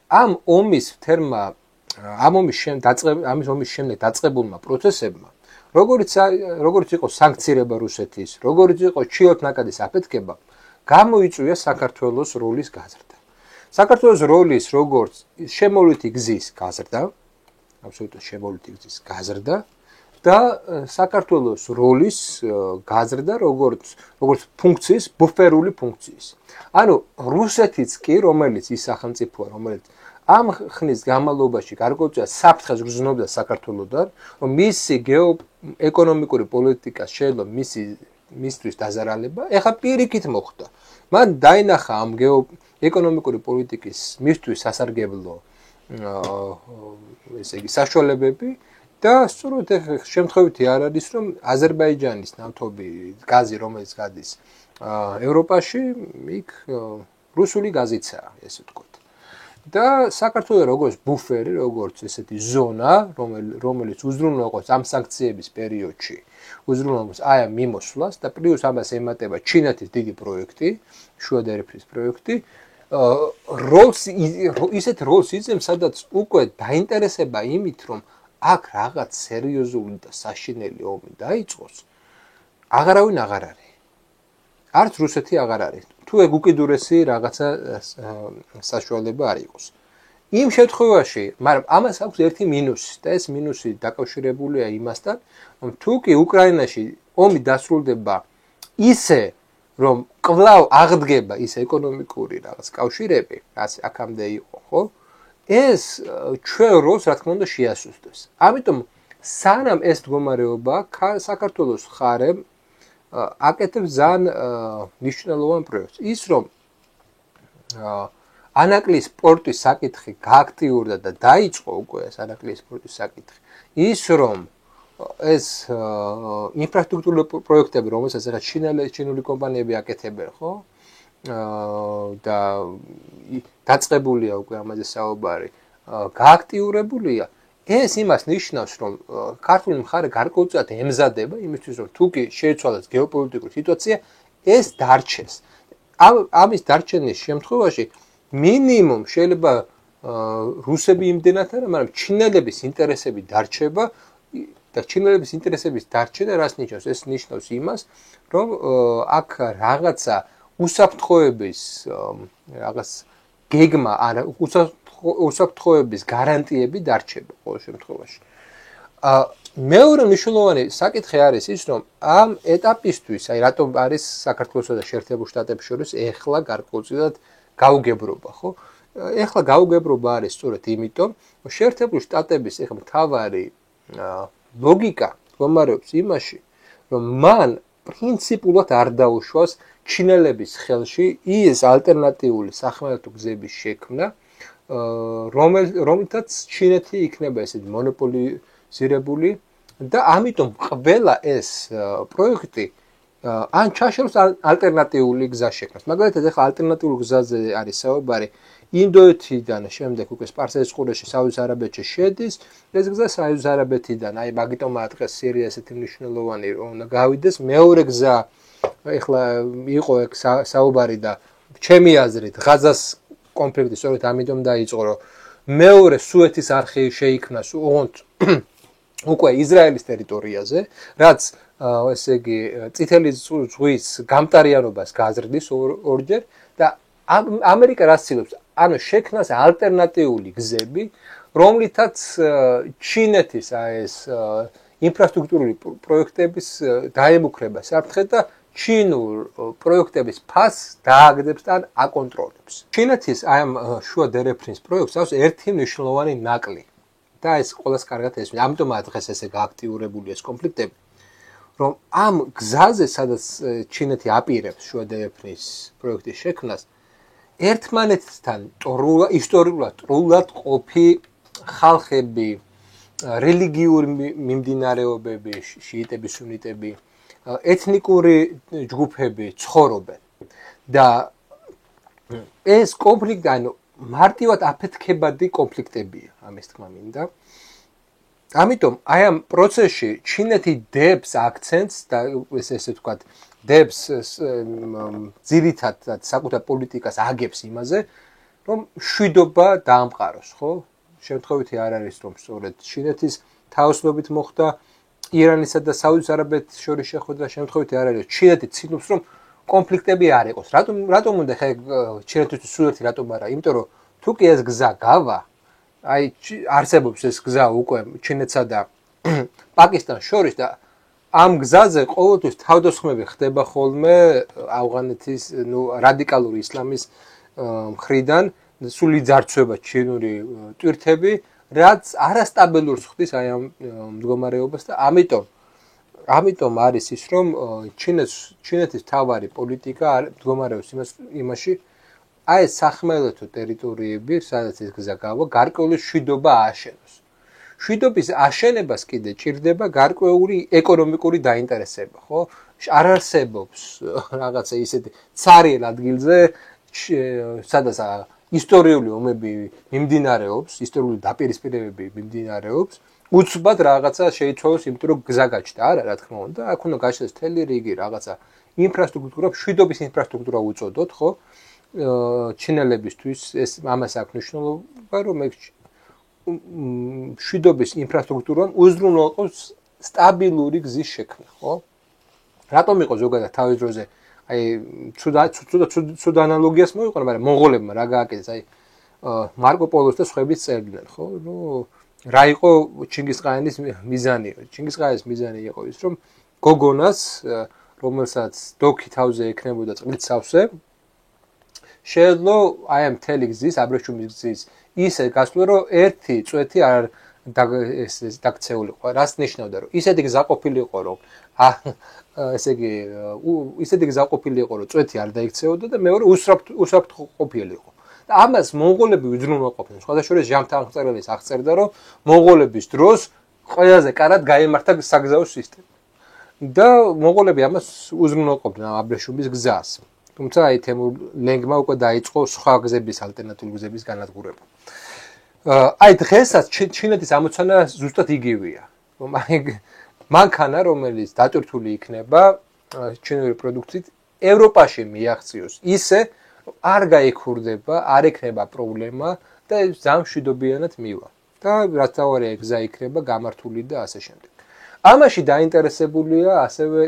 ამ ომის შემდეგ დაწყებულმა პროცესებმა, როგორც იყო სანქცირება რუსეთის, როგორც იყო ჩიოთნაკადის აფეთქება, გამოიწვია საქართველოს როლის გაზრდა. საქართველოს როლის როგორც შემოვლითი გზის გაზრდა, აბსოლუტურად შემოვლითი გზის გაზრდა და საქართველოს როლის გაზრდა როგორც ფუნქციის, ბუფერული ფუნქციის. ანუ რუსეთიც კი, რომელიც ის სახელმწიფოა, რომელიც ამ ხნის განმავლობაში გარკვეულწილად საფრთხეს გრძნობდა საქართველოსთან, რომ მისი გეოეკონომიკური პოლიტიკა შეიძლება მისთვის დაზარალება, ეხლა პირიქით მოხდა. მან დაინახა ამ გეოეკონომიკური პოლიტიკის მისთვის სასარგებლო ესე იგი საშუალებები და სწორედ შემთხვევითი არ არის, რომ აზერბაიჯანის ნავთობი გაზი, რომელიც გადის ევროპაში, იქ რუსული გაზიცაა, ესე ვთქვათ. და საქართველოს როგორც ბუფერი, როგორც ესეთი ზონა, რომელიც უზრუნველყოფს ამ სანქციების პერიოდში, უზრუნველყოფს აი ამ მიმოსვლას და პლუს ამას ემატება ჩინეთის დიდი პროექტი, შუა დერეფნის პროექტი, ისეთ როლს იძებს, სადაც უკვე დაინტერესება იმით, რომ აქ რაღაც სერიოზული და საშინელი ომი დაიწყოს, აღარავინ აღარ არის. არც რუსეთი აღარ არის. თუ ეგ უკიდურესი რაღაცა საშუალება არ იყოს. იმ შემთხვევაში, მაგრამ ამას აქვს ერთი მინუსი და ეს მინუსი დაკავშირებულია იმასთან, რომ თუ კი უკრაინაში ომი დასრულდება ისე, რომ კვლავ აღდგება ის ეკონომიკური რაღაც კავშირები, რაც აქამდე იყო, ხო? ეს ჩვენ როლს რა თქმა უნდა შეასუსტებს. ამიტომ სანამ ეს მდგომარეობა საქართველოს ხარემ აკეთებს ძალიან მნიშვნელოვან პროექტს. ის რომ ანაკლის პორტის საკითხი გააქტიურდა და დაიწყო უკვე ეს ანაკლის პორტის საკითხი. ის რომ ეს ინფრასტრუქტურული პროექტები, რომელსაც ახლა ჩინური კომპანიები აკეთებენ, ხო? და დაწყებულია უკვე ამაზე საუბარი, გააქტიურებულია. ეს იმას ნიშნავს, რომ ქართული მხარე გარკვეულწილად ემზადება იმისთვის, რომ თუ კი შეიცვალოს გეოპოლიტიკური სიტუაცია, ეს დარჩეს. ამის დარჩენის შემთხვევაში მინიმუმ შეიძლება რუსები იმდენად არა, მაგრამ ჩინელების ინტერესები დარჩება და ჩინელების ინტერესების დარჩენა რას ნიშნავს? ეს ნიშნავს იმას, რომ აქ რაღაცა უსაფრთხოების რაღაც გეგმა არა, უსაფრთხოების გარანტიები დარჩება ყოველ შემთხვევაში. მეორე მნიშვნელოვანი საკითხი არის ის, რომ ამ ეტაპისთვის, აი რატომ არის საქართველოსა და შეერთებულ შტატებს შორის ეხლა გარკვეულწილად გაუგებრობა, ხო? ეხლა გაუგებრობა არის სწორედ იმიტომ, რომ შეერთებულ შტატების ეხლა მთავარი ლოგიკა მდგომარეობს იმაში, რომ მან პრინციპულად არ დაუშვას ჩინელების ხელში ის ალტერნატიული სახმელეთო გზების შექმნა, რომელთაც ჩინეთი იქნება ესეთი მონოპოლიზირებული და ამიტომ ყველა ეს პროექტი ან ჩაშორს ალტერნატიული გზა შექმნას. მაგალითად, ახლა ალტერნატიული გზაზე არის საუბარი ინდოეთიდან შემდეგ უკვე სპარსეთის ყურეში საუდის არაბეთში შედის, ეს გზა საუდის არაბეთიდან, აი მაგიტომაა დღეს სირია ესეთი მნიშვნელოვანი რომ უნდა გავიდეს. მეორე გზა ეხლა იყო ეგ საუბარი და ჩემი აზრით ღაზას კონფლიქტი სწორედ ამიტომ დაიწყო, რომ მეორე სუეთის არხი შეიქმნას ოღონდ უკვე ისრაელის ტერიტორიაზე, რაც ესე იგი წითელი ზღვის გამტარიანობას გაზრდის ორჯერ და ამერიკა რაც ცდილობს, ანუ შექმნას ალტერნატიული გზები, რომლითაც ჩინეთის ეს ინფრასტრუქტურული პროექტების დაემუქრება საფრთხე და ჩინურ პროექტების ფასს დააგდებს და აკონტროლებს. ჩინეთის აი ამ შუა დერეფნის პროექტს აქვს ერთი მნიშვნელოვანი ნაკლი და ეს ყველას კარგად ესმის. ამიტომაა დღეს ესე გააქტიურებული ეს კონფლიქტები, რომ ამ გზაზე, სადაც ჩინეთი აპირებს შუა დერეფნის პროექტის შექმნას, ერთმანეთთან ისტორიულად ტრულად ყოფი ხალხები, რელიგიური მიმდინარეობები, შიიტები, სუნიტები, ეთნიკური ჯგუფები ცხოვრობენ და ეს კონფლიქტი ანუ მარტივად აფეთქებადი კონფლიქტებია, ამის თქმა მინდა. ამიტომ აი ამ პროცესში ჩინეთი დებს აქცენტს და ესე ვთქვათ, დებს ძირითადად საკუთარ პოლიტიკას აგებს იმაზე, რომ შვიდობა დაამყაროს, ხო? შემთხვევითი არ არის, რომ სწორედ ჩინეთის თავისუფლებით მოხდა ირანისა და საუდის არაბეთის შორის შეხვედრა, შემთხვევითი არ არის, ჩინეთი ცდილობს, რომ კონფლიქტები არ იყოს. რატომ უნდა ხე ჩინეთისთვის სულეთი რატომ არა? იმიტომ რომ თუ კი ეს გზა გავა, აი არსებობს ეს გზა უკვე ჩინეთსა და პაკისტანს შორის და ამ გზაზე ყოველთვის თავდასხმები ხდება ხოლმე ავღანეთის რადიკალური ისლამის მხრიდან სული ძარცვება ჩინური ტვირთები რაც არასტაბილურს ხდის აი ამ მდგომარეობას და ამიტომ არის ის რომ ჩინეთის თავარი პოლიტიკა მდგომარეობს იმაში აი სახმელეთო ტერიტორიები სადაც ეს გზა გავა გარკვეული მშვიდობა ააშენოს მშვიდობის აშენებას კიდე ჭირდება გარკვეული ეკონომიკური დაინტერესება ხო არ არსებობს რაღაცა ისეთი ცარიელ ადგილზე სადაც ისტორიული ომები მიმდინარეობს ისტორიული დაპირისპირებები მიმდინარეობს უცბად რაღაცა შეიცვალოს იმიტომ რომ გზა გაჩნდა არა რა თქმა უნდა აქ უნდა გაჩნდეს მთელი რიგი რაღაცა ინფრასტრუქტურა მშვიდობის ინფრასტრუქტურა უწოდოთ ხო ჩინელებისთვის ეს ამას აქვს მნიშვნელობა რომ მშვიდობის ინფრასტრუქტურამ უზრუნველყოს სტაბილური გზის შექმნა ხო რატომ იყო ზოგადად თავის დროზე აი ცუდ ანალოგიას მოიყვანა მაგრამ მონღოლებმა რა გააკეთეს აი მარკო პოლოს და სხვაების წერდნენ ხო ნუ რა იყო ჩინგისხანის მიზანი ჩინგისხანის მიზანი იყო ის რომ გოგონას რომელსაც დოქი თავზე ექნებოდა წყლით სავსე შეეძლო აი ამ მთელი გზის აბრეშუმის გზის ისე გასვლა რომ ერთი წვეთი არ დაქცეულიყო რას ნიშნავდა რომ ისეთი გზა ყოფილიყო რომ ესე იგი ისეთი გზა ყოფილიყო რომ წვეთი არ დაიქცეოდა და მეორე უსაფრთხო ყოფილიყო და ამას მონღოლები უზრუნველყოფდნენ სხვადასხვა ჟამთანხმწერლის აღწერდა რომ მონღოლების დროს ყველაზე კარად გაემართა საგზაო სისტემა და მონღოლები ამას უზრუნველყოფდნენ აბრეშუმის გზას თუმცა აი თემურ ლენგმა უკვე დაიწყო სხვა გზების ალტერნატიული გზების განადგურება აი დღესაც ჩინეთის ამოცანა ზუსტად იგივეა რომ აი მანქანა რომელიც დატვირთული იქნება ჩინური პროდუქციით ევროპაში მიაღწიოს ისე არ გაიქურდება არ ექნება პრობლემა და ზამშვიდობიანად მივა და რაც თავარია გზა იქნება გამართული და ასე შემდეგ ამაში დაინტერესებულია ასევე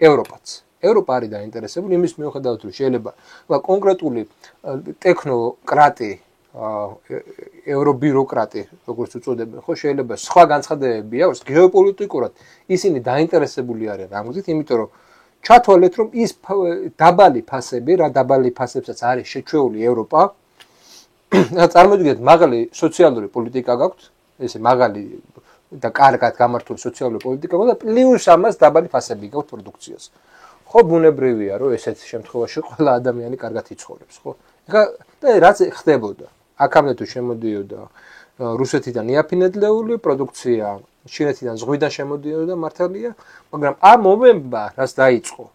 ევროპაც ევროპა არის დაინტერესებული იმის მიუხედავად რომ შეიძლება კონკრეტული ტექნოკრატი ევრობიუროკრატი როგორც უწოდებენ ხო შეიძლება სხვა განცხადებები აქვს გეოპოლიტიკურად ისინი დაინტერესებული არიან ამ გზით იმიტომ რომ ჩათვალეთ რომ ის დაბალი ფასები რა დაბალი ფასებსაც არის შეჩვეული ევროპა წარმოვიდგინეთ მაღალი სოციალური პოლიტიკა გაქვთ ესე მაღალი და კარგად გამართული სოციალური პოლიტიკა და პლუს ამას დაბალი ფასები გაქვთ პროდუქციას ხო ბუნებრივია რომ ესეთ შემთხვევაში ყველა ადამიანი კარგად იცხოვრებს ხო ეხლა და რაც ხდებოდა აქამდე თუ შემოდიოდა რუსეთიდან იაფინედლეული პროდუქცია ჩინეთიდან ზღვიდან შემოდიოდა მართალია მაგრამ ამ მომენტმა რაც დაიწყო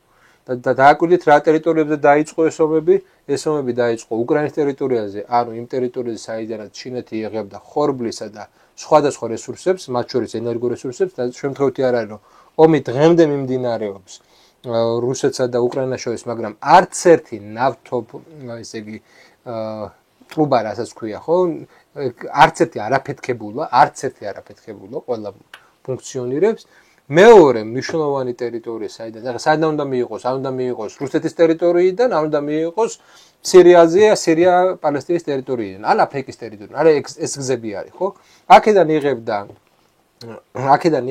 და დააკვირდით რა ტერიტორიებზე დაიწყო ეს ომები დაიწყო უკრაინის ტერიტორიაზე ანუ იმ ტერიტორიაზე საიდანაც ჩინეთი იღებდა ხორბლისა და სხვადასხვა რესურსებს მათ შორის ენერგორესურსებს და შემთხვევით არ არის რომ ომი დღემდე მიმდინარეობს რუსეთსა და უკრაინას შორის მაგრამ არც ერთი ნავთო ესე იგი ტრუბა რასაც ქვია ხო არც ერთი არაფეთქებულა ყველა ფუნქციონირებს მეორე მნიშვნელოვანი ტერიტორია საიდან უნდა მიიღოს რუსეთის ტერიტორიიდან არ უნდა მიიღოს სირია-პალესტინის ტერიტორიიდან ან აფრიკის ტერიტორიიდან არა ეს გზები არის ხო აქედან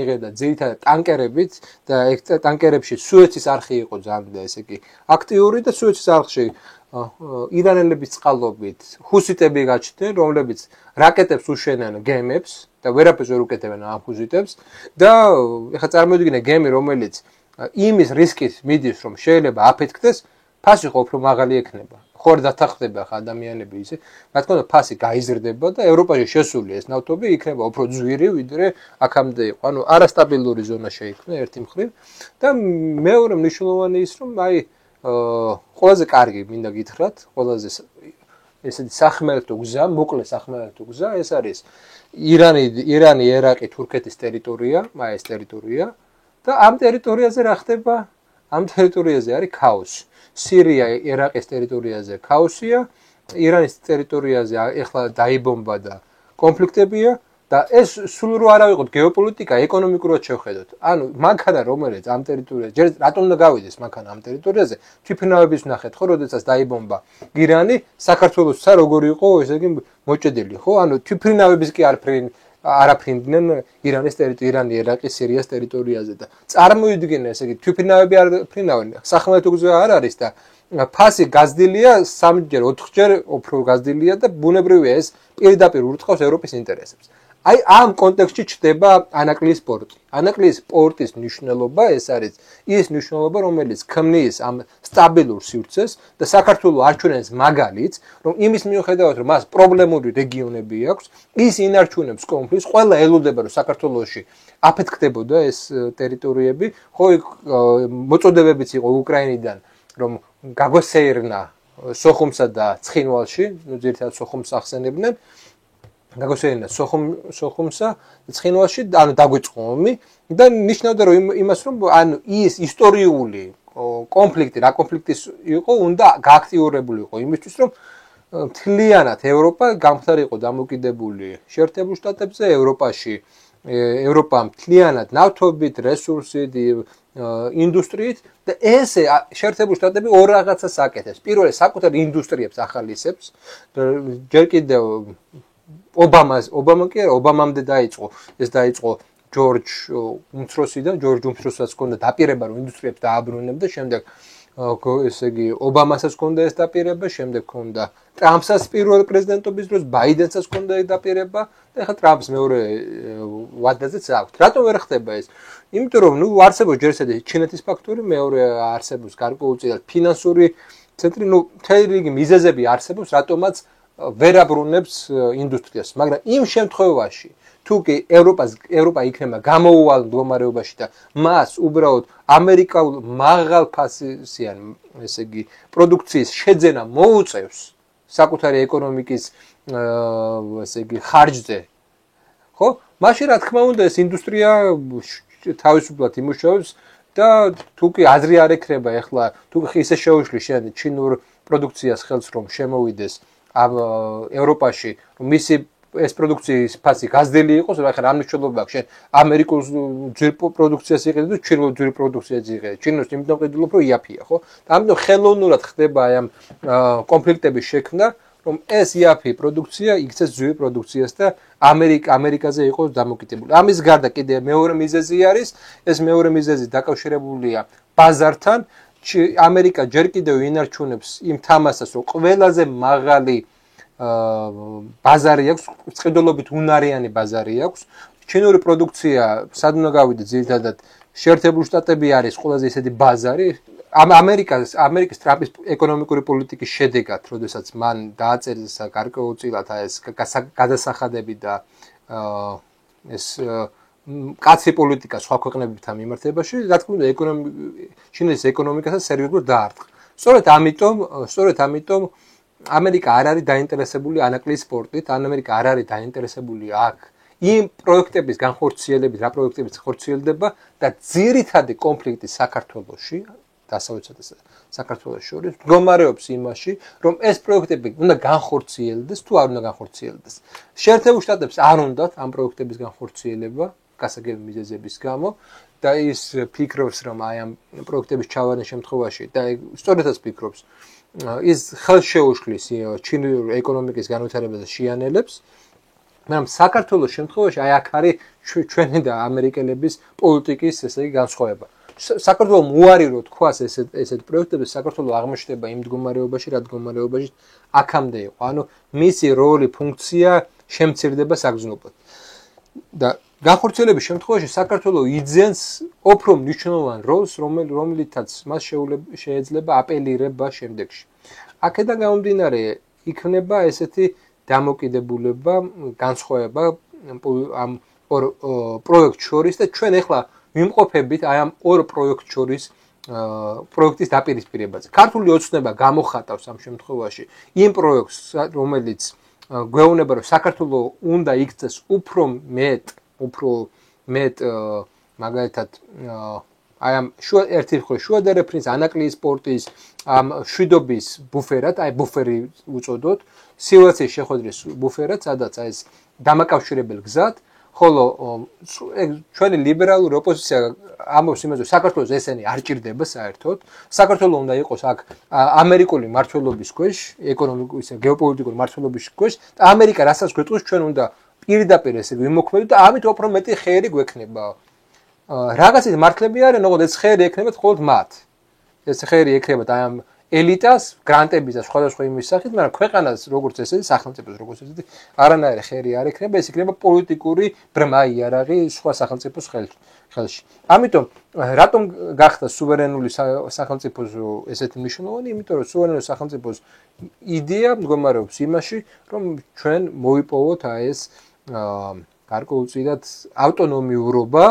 იღებდა ძირითადად ტანკერებით და ტანკერებში სუეცის არხი იყო ძალიან ესე იგი აქტიური და სუეცის არხში ირანელების წყალობით ჰუსიტები გაჩნდნენ რომლებიც რაკეტებს უშენენ გემებს და ვერაფერს ვერ უკეთებენ ამ ჰუსიტებს და ეხლა წარმოვიდგინე გემი რომელიც იმის რისკით მიდის რომ შეიძლება აფეთქდეს ფასი ხო უფრო მაღალი ექნება ხო დათანხმდება ხა ადამიანები ისე რა თქმა უნდა ფასი გაიზრდება და ევროპაში შესული ეს ნავთობი იქნება უფრო ძვირი ვიდრე აქამდე იყო ანუ არასტაბილური ზონა შეიქმნა ერთი მხრივ და მეორე მნიშვნელოვანი ის რომ აი ყველაზე კარგი მინდა გითხრათ ყველაზე ესეთი სახმელეთო გზა მოკლე სახმელეთო გზა ეს არის ირანი ერაყი თურქეთის ტერიტორია აი ეს ტერიტორია და ამ ტერიტორიაზე რა ხდება ამ ტერიტორიაზე არის ქაოსი სირია ერაყის ტერიტორიაზე ქაოსია ირანის ტერიტორიაზე ეხლა დაიბომბა და კონფლიქტებია და ეს სულ რო არ ავიღოთ გეოპოლიტიკა ეკონომიკურად შევხედოთ ანუ მანქანა რომელიც ამ ტერიტორიაზე ჯერ რატომ უნდა გავიდეს მანქანა ამ ტერიტორიაზე თვითმფრინავების ნახეთ ხო როდესაც დაიბომბა ირანი საქართველოსა როგორი იყო ესე იგი მოჭედილი ხო ანუ თვითმფრინავების კი არ არაფრინდნენ ირანი, ერაყის, სირიას ტერიტორიაზე და წარმოიდგინე, ესე იგი, თვითფრინავები არ ფრინავენ, სახმელეთო გზა არ არის და ფასი გაზრდილია 3-ჯერ, 4-ჯერ უფრო გაზრდილია და ბუნებრივია ეს პირდაპირ ურტყავს ევროპის ინტერესებს. აი ამ კონტექსტში ჩდება ანაკლიის პორტი. ანაკლიის პორტის მნიშვნელობა ეს არის ის მნიშვნელობა, რომელიც ქმნის ამ სტაბილურ სივრცეს და საქართველოს არჩევნებს მაგალითს, რომ იმის მიუხედავად, რომ მას პრობლემური რეგიონები აქვს, ის ინარჩუნებს კონფლიქტს, ყველა ელოდება, რომ საქართველოში აფეთქდებოდა ეს ტერიტორიები, ხო მოწოდებებიც იყო უკრაინიდან, რომ გაგოსეირნა სოხუმსა და ცხინვალში, ну ძირითადად სოხუმს ახსენებდნენ. გაგოსეირნა სოხუმსა და ცხინვალში, ანუ დაგვიწყო ომი და ნიშნავდა რომ იმას რომ ანუ ის ისტორიული კონფლიქტი, რა კონფლიქტის იყო, უნდა გააქტიურებულიყო იმისთვის რომ მთლიანად ევროპა გამხდარიყო დამოკიდებული შეერთებულ შტატებზე, ევროპა მთლიანად ნავთობით, რესურსით, ინდუსტრიით და ეს შეერთებულ შტატები ორ რაღაცას აკეთებს. პირველი საკუთარ ინდუსტრიებს ახალისებს, ჯერ კიდევ ობამამდე დაიწყო ჯორჯ უმცროსიდან, ჯორჯ უმცროსაც ჰქონდა დაპირება რომ ინდუსტრიებს დააბრუნებდა, შემდეგ ესე იგი ობამასაც ჰქონდა ეს დაპირება, შემდეგ ჰქონდა ტრამპსაც პირველ პრეზიდენტობის დროს, ბაიდენსაც ჰქონდა ეს დაპირება და ახლა ტრამპს მეორე ვადაზეც აქვს. რატომ ვერ ხდება ეს? იმიტომ რომ არსებობს ჯერ ესეთი ჩინეთის ფაქტორი, მეორე არსებობს გარკვეულწილად ფინანსური ცენტრი, მთელი რიგი მიზეზები არსებობს, რატომაც ვერ აბრუნებს ინდუსტრიას, მაგრამ იმ შემთხვევაში თუ კი ევროპა იქნება გამოუვალ მდგომარეობაში და მას უბრალოდ ამერიკაულ მაღალფასიან, ესე იგი, პროდუქციის შეძენა მოუწევს საკუთარი ეკონომიკის, ესე იგი, ხარჯზე, ხო? მაშინ რა თქმა უნდა ეს ინდუსტრია თავისუფლად იმუშავებს და თუ კი აზრი არ ექნება ეხლა, თუ კი ისე შეუშლის შენ ჩინურ პროდუქციას ხელს რომ შემოვიდეს ევროპაში, რომ მისი ეს პროდუქციის ფასი გაზრდილი იყოს, რა ხარ ამ მნიშვნელობა აქვს შენ ამერიკულ ძვირ პროდუქციას იყიდე და ჩინურ ძვირ პროდუქციას იყიდე. ჩინოს იმიტომ ყიდულობ რომ იაფია, ხო? და ამიტომ ხელოვნურად ხდება აი ამ კონფლიქტების შექმნა, რომ ეს იაფი პროდუქცია იქცეს ძვირ პროდუქციას და ამერიკაზე იყოს დამოკიდებული. ამის გარდა კიდე მეორე მიზეზი არის, ეს მეორე მიზეზი დაკავშირებულია ბაზართან. ამერიკა ჯერ კიდევ ინარჩუნებს იმ თამასას, რომ ყველაზე მაღალი ბაზარი აქვს, წყიდულობით უნარიანი ბაზარი აქვს. ჩინური პროდუქცია სად უნდა გავიდე ძირითადად შეერთებულ შტატები არის ყველაზე ისეთი ბაზარი. ამერიკის ტრამპის ეკონომიკური პოლიტიკის შედეგად, როდესაც მან დააწერეს გარკვეულწილად ეს გადასახადები და ეს კაცრი პოლიტიკა სხვა ქვეყნებთან მიმართებაში, რა თქმა უნდა, ჩინეთის ეკონომიკასაც სერიოზულად დაარტყა. სწორედ ამიტომ ამერიკა არ არის დაინტერესებული ანაკლიის სპორტით, ამერიკა არ არის დაინტერესებული აქ იმ პროექტების განხორციელებით, რა პროექტებიც ხორციელდება და ძირითადი კონფლიქტი საქართველოში, დასავლეთსა და საქართველოს შორის მდგომარეობს იმაში, რომ ეს პროექტები უნდა განხორციელდეს თუ არ უნდა განხორციელდეს. შეერთებულ შტატებს არ უნდათ ამ პროექტების განხორციელება გასაგები მიზეზების გამო და ის ფიქრობს, რომ აი ამ პროექტების ჩავარდნის შემთხვევაში და სწორედაც ფიქრობს, ის ხელს შეუშლის ჩინური ეკონომიკის განვითარებას შეანელებს, მაგრამ საქართველოს შემთხვევაში აი აქ არის ჩვენი და ამერიკელების პოლიტიკის ესე იგი განსხვავება. საქართველოს უარი რო თქვას ესეთ პროექტებს, საქართველოს აღმოჩნდება იმ მდგომარეობაში, რა მდგომარეობაში აქამდე იყო. ანუ მისი როლი, ფუნქცია შემცირდება საგრძნობლად. და განხორციელების შემთხვევაში საქართველოს იძენს უფრო მნიშვნელოვან როლს, რომელითაც მას შეეძლება აპელირება შემდეგში. აქედან გამომდინარე, იქნება ესეთი დამოკიდებულება, განსხვავება ამ ორ პროექტ შორის და ჩვენ ახლა ვიმყოფებით აი ამ ორ პროექტ შორის პროექტის დაპირისპირებაზე. ქართული ოცნება გამოხატავს ამ შემთხვევაში იმ პროექტს, რომელიც გვეუბნება, რომ საქართველოს უნდა იქცეს უფრო მეტ მაგალითად აი ამ ერთი მხრივ შუადერეფრის ანაკლიის სპორტის ამ შვიდობის ბუფერად, აი ბუფერი უწოდოთ, სილვაციის შეხვედრის ბუფერად, სადაც აი ეს დამაკავშირებელი გზად, ხოლო ჩვენი ლიბერალური ოპოზიცია ამბობს იმაზე, რომ საქართველოს ესენი არ ჭირდება საერთოდ, საქართველოს უნდა იყოს აქ ამერიკული მმართველობის ქვეშ, ეკონომიკური, გეოპოლიტიკური მმართველობის ქვეშ და ამერიკა რასაც გვეტყვის, ჩვენ უნდა პირდაპირ ესე ვიმოქმედო და ამით უფრო მეტი ხერი გვექნება. რაღაცის მართლები არიან, ოღონდ ეს ხერი ექნება მხოლოდ მათ. ეს ხერი ექნება და ამ ელიტას, გრანტების და სხვადასხვა იმის სახით, მაგრამ ქვეყანას როგორც ესეთი, სახელმწიფოს როგორც ესეთი, არანაირი ხერი არ ექნება, ეს იქნება პოლიტიკური ბრმა იარაღი სხვა სახელმწიფოს ხელში. ამიტომ რატომ გახდა სუვერენული სახელმწიფოს ესეთი მნიშვნელოვანი? იმიტომ რომ სუვერენული სახელმწიფოს იდეა მდგომარეობს იმაში, რომ ჩვენ მოვიპოვოთ ეს გარკვეულწილად ავტონომიურობა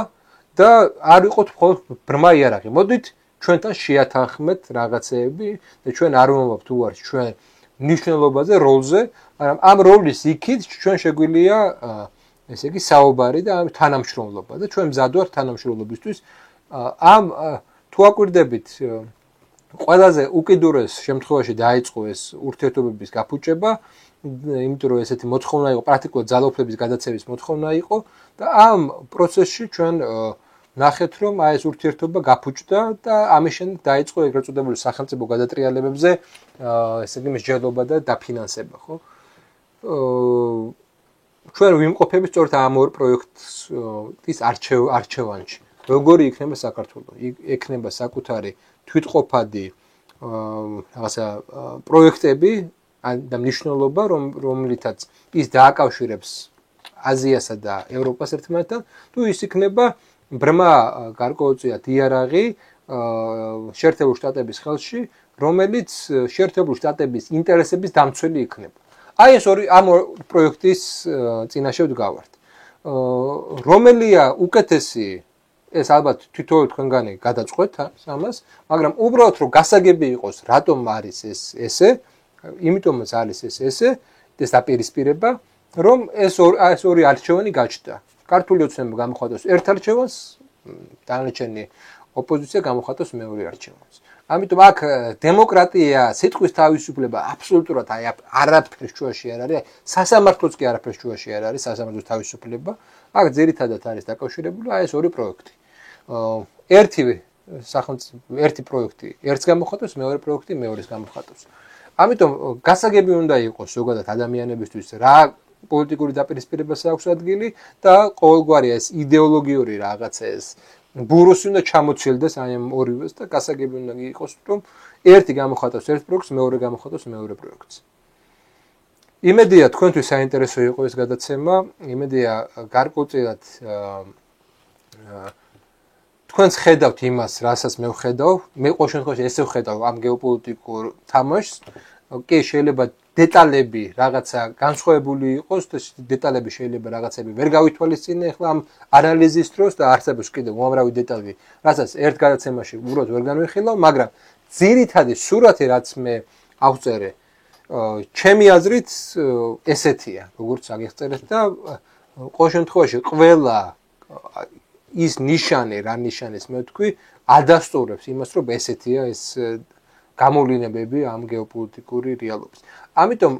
და არ ვიყოთ მხოლოდ ბრმა იარაღი. მოდით ჩვენთან შეათანხმეთ რაღაცეები და ჩვენ არ ვამბობთ უარს ჩვენ მნიშვნელობაზე, როლზე, მაგრამ ამ როლის იქით ჩვენ შეგვიძლია ესე იგი საუბარი და ამ თანამშრომლობა და ჩვენ მზად ვართ თანამშრომლობისთვის. ამ თუ აკვირდებით ყველაზე უკიდურეს შემთხვევაში დაიწყო ეს ურთიერთობების გაფუჭება, იმიტომ რომ ესეთი მოთხოვნა იყო, პრაქტიკულად ძალაუფლების გადაცევის მოთხოვნა იყო და ამ პროცესში ჩვენ ნახეთ რომ ეს ურთიერთობა გაფუჭდა და ამის შემდეგ დაიწყო ეგრეთ წოდებული სახელმწიფო გადატრიალებებზე ესე იგი მსჯელობა და დაფინანსება, ხო? ჩვენ ვიმყოფებით სწორედ ამ ორ პროექტის არჩევანში. როგორი იქნება საქართველო? იქნება საკუთარი თვითყოფადი რაღაცა პროექტები და მნიშვნელობა, რომლითაც ის დააკავშირებს აზიასა და ევროპას ერთმანეთთან, თუ ის იქნება ბრმა გარკვეულწილად იარაღი შეერთებული შტატების ხელში, რომელიც შეერთებული შტატების ინტერესების დამცველი იქნება. აი ეს ამ პროექტის წინაშე ვდგავართ. რომელია უკეთესი, ეს ალბათ თითოეულ თქვენგანი გადაწყვეტ ამას, მაგრამ უბრალოდ რომ გასაგები იყოს, რატომ არის ეს ესე, იმიტომაც არის ეს დაპირისპირება, რომ ეს ორი არჩევანი გაჩნდა. ქართული ოცნება გამოხატავს ერთ არჩევანს, დანარჩენი ოპოზიცია გამოხატავს მეორე არჩევანს. ამიტომ აქ დემოკრატია, სიტყვის თავისუფლება აბსოლუტურად არაფერს ჩვენში არ არის, სასამართლოც კი არაფერს ჩვენში არ არის, სასამართლოს თავისუფლება. აქ ძირითადად არის დაკავშირებული ეს ორი პროექტი. ერთი პროექტი ერთს გამოხატავს, მეორე პროექტი მეორეს გამოხატავს. ამიტომ გასაგები უნდა იყოს ზოგადად ადამიანებისთვის რა პოლიტიკური დაპირისპირებას აქვს ადგილი და ყოველგვარი ეს იდეოლოგიური რაღაცა ეს ბურუსი უნდა ჩამოცილდეს აი ამ ორივეს და გასაგები უნდა იყოს რომ ერთი გამოხატავს ერთ პროექტს, მეორე გამოხატავს მეორე პროექტს. იმედია თქვენთვის საინტერესო იყო ეს გადაცემა, იმედია გარკვეულწილად თქვენს ხედავთ იმას, რასაც მე ვხედავ, მე ყოველ შემთხვევაში ესე ვხედავ ამ გეოპოლიტიკურ თამაშს. კი შეიძლება დეტალები რაღაცა განსხვავებული იყოს და დეტალები შეიძლება რაღაცები ვერ გავითვალისწინე ახლა ამ ანალიზის დროს და არსებობს კიდევ უამრავი დეტალი, რასაც ერთ გადაცემაში უბრალოდ ვერ განვიხილავ, მაგრამ ძირითადი სურათი რაც მე ავწერე, ჩემი აზრით ესეთია, როგორც აგიხსენეთ და ყოველ შემთხვევაში ყველა ის ნიშანი, რა ნიშანის მე ვთქვი, ადასტურებს იმას, რომ ესეთია ეს გამოვლინებები ამ გეოპოლიტიკური რეალობის. ამიტომ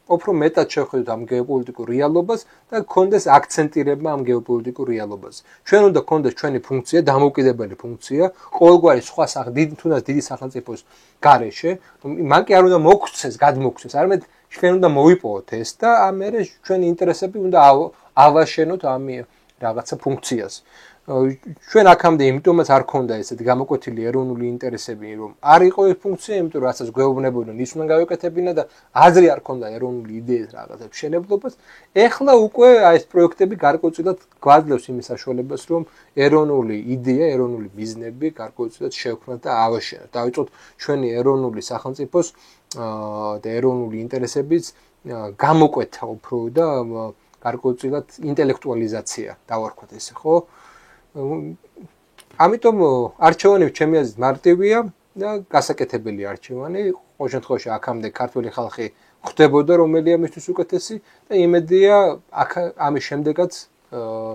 უფრო მეტად შევხედოთ ამ გეოპოლიტიკურ რეალობას და გქონდეს აქცენტირება ამ გეოპოლიტიკურ რეალობაზე. ჩვენ უნდა გქონდეს ჩვენი ფუნქცია, დამოუკიდებელი ფუნქცია, ყოველგვარი სხვა თუნდაც დიდი სახელმწიფოს გარეშე, მან კი არ უნდა მოგვცეს, გადმოგვცეს, არამედ ჩვენ უნდა მოვიპოვოთ ეს და ამერე ჩვენი ინტერესები უნდა ავაშენოთ ამ რაღაცა ფუნქციას. ჩვენ აქამდე იმიტომაც არ ქონდა ესეთი გამოკვეთილი ეროვნული ინტერესები, რომ არ იყო ეს ფუნქცია, იმიტომ რომ რასაც გვეუბნებოდნენ, ის უნდა გავეკეთებინა და აზრი არ ქონდა ეროვნული იდეის რაღაცა მშენებლობას. ეხლა უკვე ეს პროექტები გარკვეულწილად გვაძლევს იმის საშუალებას, რომ ეროვნული იდეა, ეროვნული ბიზნესები გარკვეულწილად შევქმნათ და ავაშენოთ. დავიწყოთ ჩვენი ეროვნული სახელმწიფოს და ეროვნული ინტერესების გამოკვეთა უფრო და გარკვეულწილად ინტელექტუალიზაცია დავარქვათ ესე, ხო? ამიტომ არჩევანი ჩემი აზრით მარტივია და გასაკეთებელი არჩევანი. ყოველ შემთხვევაში აქამდე ქართული ხალხი ხვდებოდა რომელია მისთვის უკეთესი და იმედია ამის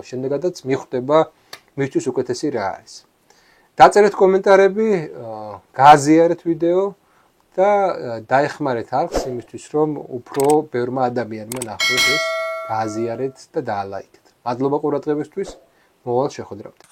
შემდეგაც მიხვდება მისთვის უკეთესი რა არის. დაწერეთ კომენტარები, გააზიარეთ ვიდეო და დაეხმარეთ არხს იმისთვის რომ უფრო ბევრმა ადამიანმა ნახოს ეს, გააზიარეთ და დაალაიქეთ. მადლობა ყურადღებისთვის. მოვალ შეხვედრამდე.